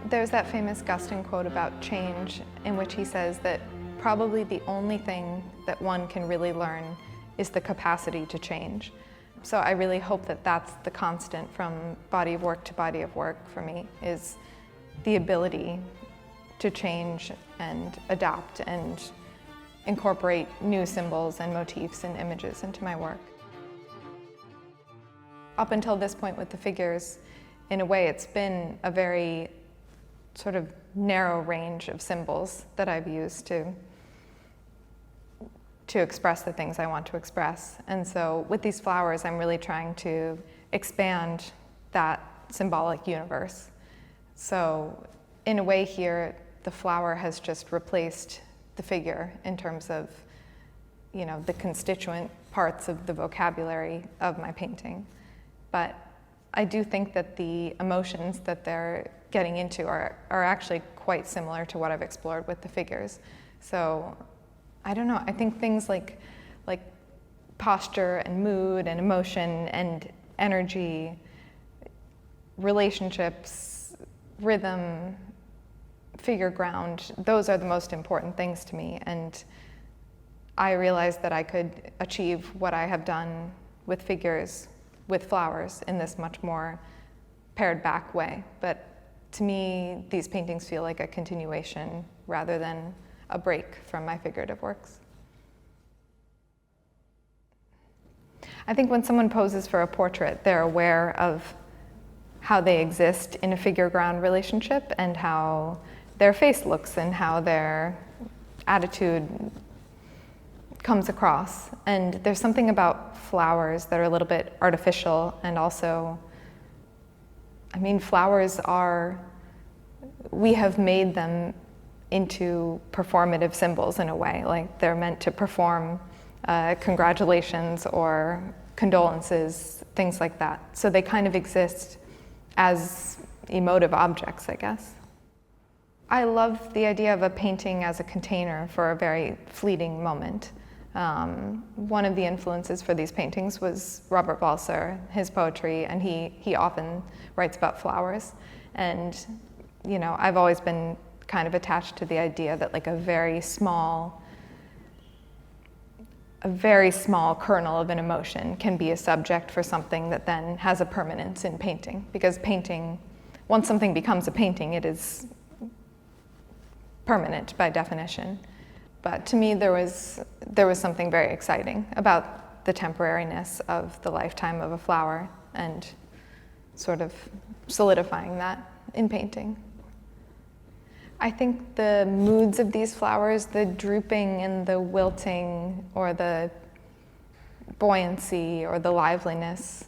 There's that famous Guston quote about change in which he says that probably the only thing that one can really learn is the capacity to change. So I really hope that that's the constant from body of work to body of work for me, is the ability to change and adapt and incorporate new symbols and motifs and images into my work. Up until this point with the figures, in a way it's been a very sort of narrow range of symbols that I've used to express the things I want to express. And so with these flowers, I'm really trying to expand that symbolic universe. So in a way here, the flower has just replaced the figure in terms of, you know, the constituent parts of the vocabulary of my painting. But I do think that the emotions that they're getting into are actually quite similar to what I've explored with the figures. So I don't know, I think things like posture and mood and emotion and energy, relationships, rhythm, figure ground, those are the most important things to me. And I realized that I could achieve what I have done with figures, with flowers, in this much more pared back way. But to me, these paintings feel like a continuation rather than a break from my figurative works. I think when someone poses for a portrait, they're aware of how they exist in a figure-ground relationship and how their face looks and how their attitude comes across. And there's something about flowers that are a little bit artificial, and also, I mean, flowers are, we have made them into performative symbols in a way, like they're meant to perform congratulations or condolences, things like that. So they kind of exist as emotive objects, I guess. I love the idea of a painting as a container for a very fleeting moment. One of the influences for these paintings was Robert Balser, his poetry, and he often writes about flowers. And, you know, I've always been kind of attached to the idea that like a very small kernel of an emotion can be a subject for something that then has a permanence in painting. Because painting, once something becomes a painting, it is permanent by definition. But to me, there was something very exciting about the temporariness of the lifetime of a flower and sort of solidifying that in painting. I think the moods of these flowers, the drooping and the wilting or the buoyancy or the liveliness,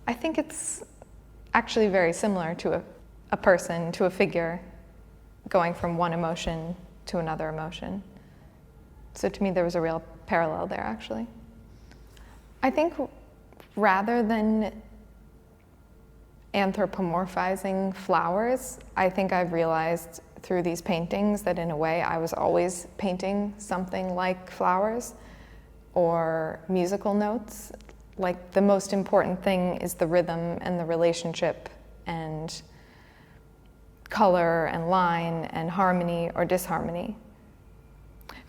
I think it's actually very similar to a person, to a figure, going from one emotion to another emotion. So to me, there was a real parallel there, actually. I think rather than anthropomorphizing flowers, I think I've realized through these paintings that in a way I was always painting something like flowers or musical notes. Like the most important thing is the rhythm and the relationship and color and line and harmony or disharmony.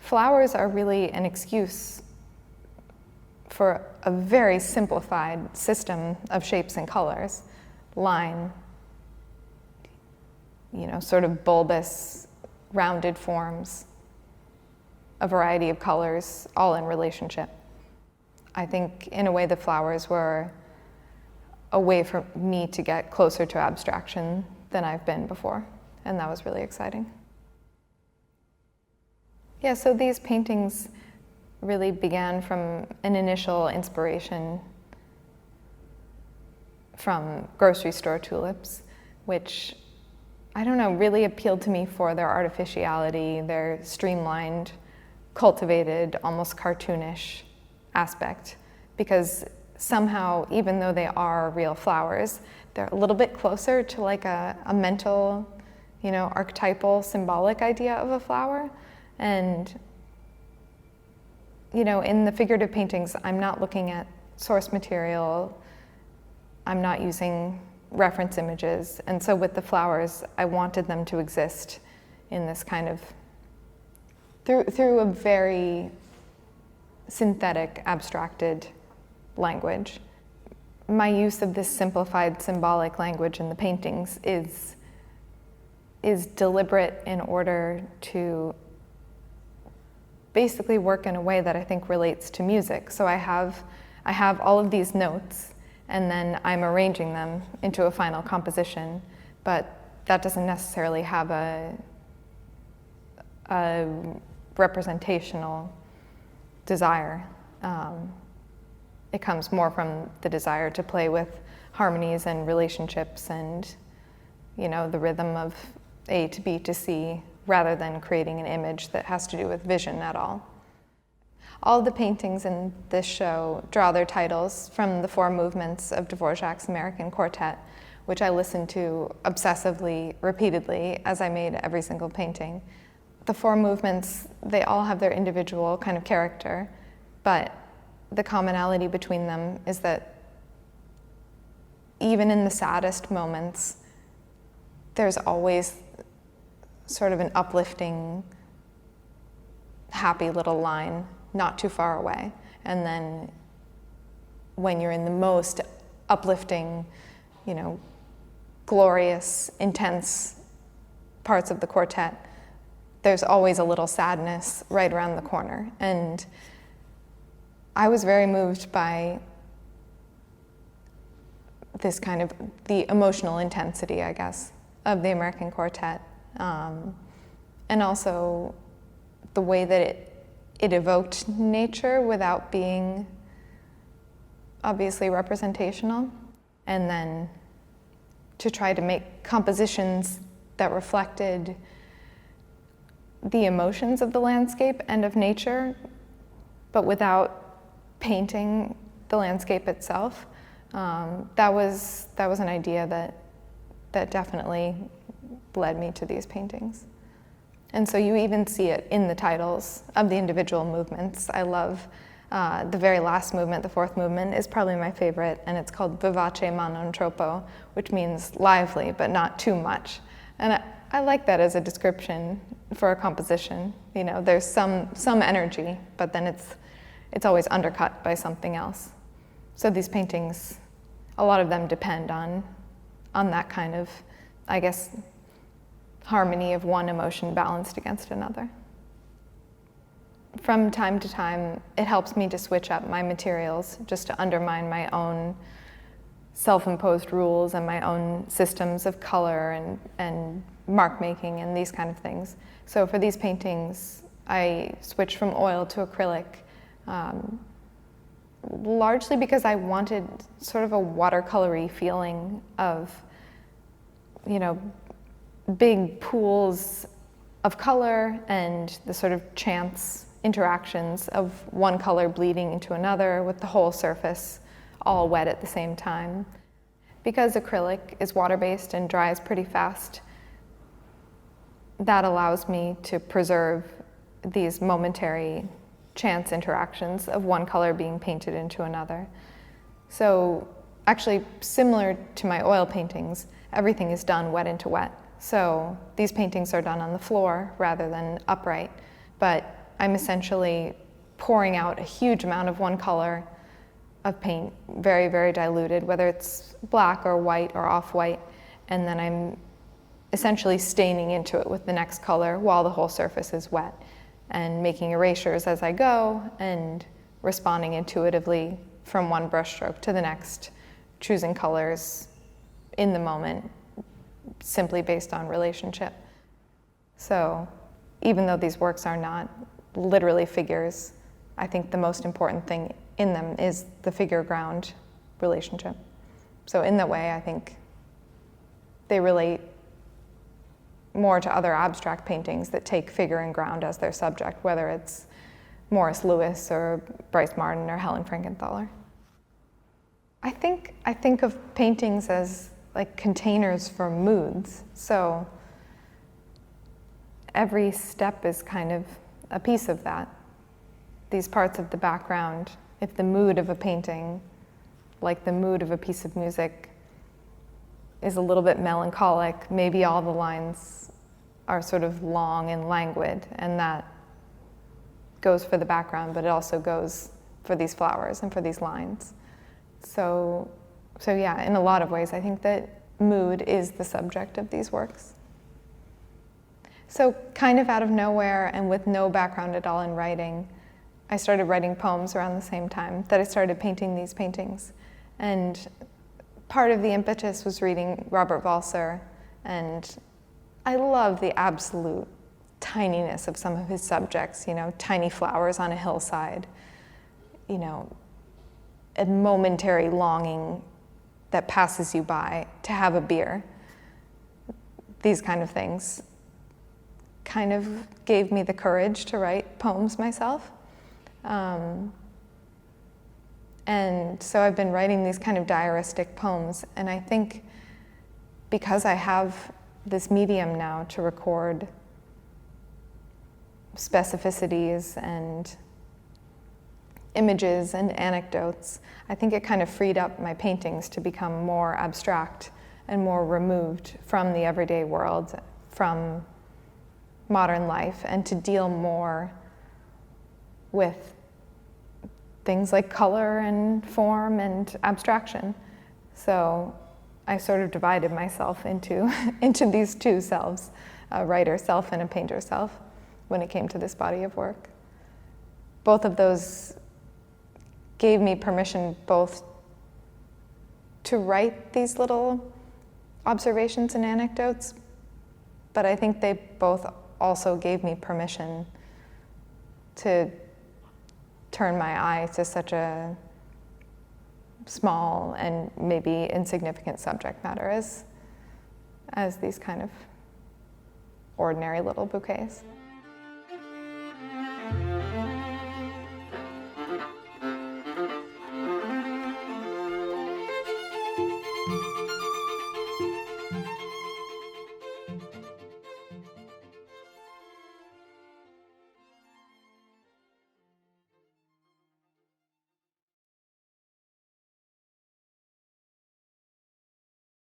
Flowers are really an excuse for a very simplified system of shapes and colors. Line, you know, sort of bulbous, rounded forms, a variety of colors, all in relationship. I think, in a way, the flowers were a way for me to get closer to abstraction than I've been before, and that was really exciting. Yeah, so these paintings really began from an initial inspiration from grocery store tulips, which, I don't know, really appealed to me for their artificiality, their streamlined, cultivated, almost cartoonish aspect. Because somehow, even though they are real flowers, they're a little bit closer to like a mental, you know, archetypal, symbolic idea of a flower. And, you know, in the figurative paintings, I'm not looking at source material. I'm not using reference images. And so with the flowers, I wanted them to exist in this kind of, through a very synthetic, abstracted language. My use of this simplified symbolic language in the paintings is deliberate in order to basically work in a way that I think relates to music. So I have all of these notes, and then I'm arranging them into a final composition, but that doesn't necessarily have a representational desire. It comes more from the desire to play with harmonies and relationships and, the rhythm of A to B to C, rather than creating an image that has to do with vision at all. All of the paintings in this show draw their titles from the 4 movements of Dvorak's American Quartet, which I listened to obsessively, repeatedly, as I made every single painting. The 4 movements, they all have their individual kind of character, but the commonality between them is that even in the saddest moments, there's always sort of an uplifting, happy little line not too far away. And then when you're in the most uplifting, glorious, intense parts of the quartet, there's always a little sadness right around the corner. And I was very moved by this kind of the emotional intensity, I guess, of the American Quartet, and also the way that it evoked nature without being obviously representational, and then to try to make compositions that reflected the emotions of the landscape and of nature, but without painting the landscape itself. That was an idea that definitely led me to these paintings. And so you even see it in the titles of the individual movements. I love the very last movement, the 4th movement, is probably my favorite, and it's called Vivace ma non troppo, which means lively but not too much. And I like that as a description for a composition. There's some energy, but then it's always undercut by something else. So these paintings, a lot of them depend on that kind of, I guess, harmony of one emotion balanced against another. From time to time, it helps me to switch up my materials just to undermine my own self-imposed rules and my own systems of color and mark making and these kind of things. So for these paintings, I switched from oil to acrylic, largely because I wanted sort of a watercolory feeling of, big pools of color and the sort of chance interactions of one color bleeding into another with the whole surface all wet at the same time. Because acrylic is water-based and dries pretty fast, that allows me to preserve these momentary chance interactions of one color being painted into another. So actually, similar to my oil paintings, everything is done wet into wet. So these paintings are done on the floor rather than upright, but I'm essentially pouring out a huge amount of one color of paint, very, very diluted, whether it's black or white or off-white, and then I'm essentially staining into it with the next color while the whole surface is wet, and making erasures as I go and responding intuitively from one brushstroke to the next, choosing colors in the moment simply based on relationship. So even though these works are not literally figures, I think the most important thing in them is the figure-ground relationship. So in that way, I think they relate more to other abstract paintings that take figure and ground as their subject, whether it's Morris Louis or Bryce Martin or Helen Frankenthaler. I think of paintings as like containers for moods. So every step is kind of a piece of that. These parts of the background, if the mood of a painting, like the mood of a piece of music, is a little bit melancholic. Maybe all the lines are sort of long and languid, and that goes for the background, but it also goes for these flowers and for these lines. So yeah, in a lot of ways, I think that mood is the subject of these works. So kind of out of nowhere and with no background at all in writing, I started writing poems around the same time that I started painting these paintings. And part of the impetus was reading Robert Walser, and I love the absolute tininess of some of his subjects, tiny flowers on a hillside, a momentary longing that passes you by to have a beer. These kind of things kind of gave me the courage to write poems myself. And so I've been writing these kind of diaristic poems, and I think because I have this medium now to record specificities and images and anecdotes, I think it kind of freed up my paintings to become more abstract and more removed from the everyday world, from modern life, and to deal more with things like color and form and abstraction. So I sort of divided myself into these two selves, a writer self and a painter self, when it came to this body of work. Both of those gave me permission both to write these little observations and anecdotes, but I think they both also gave me permission to turn my eye to such a small and maybe insignificant subject matter as these kind of ordinary little bouquets.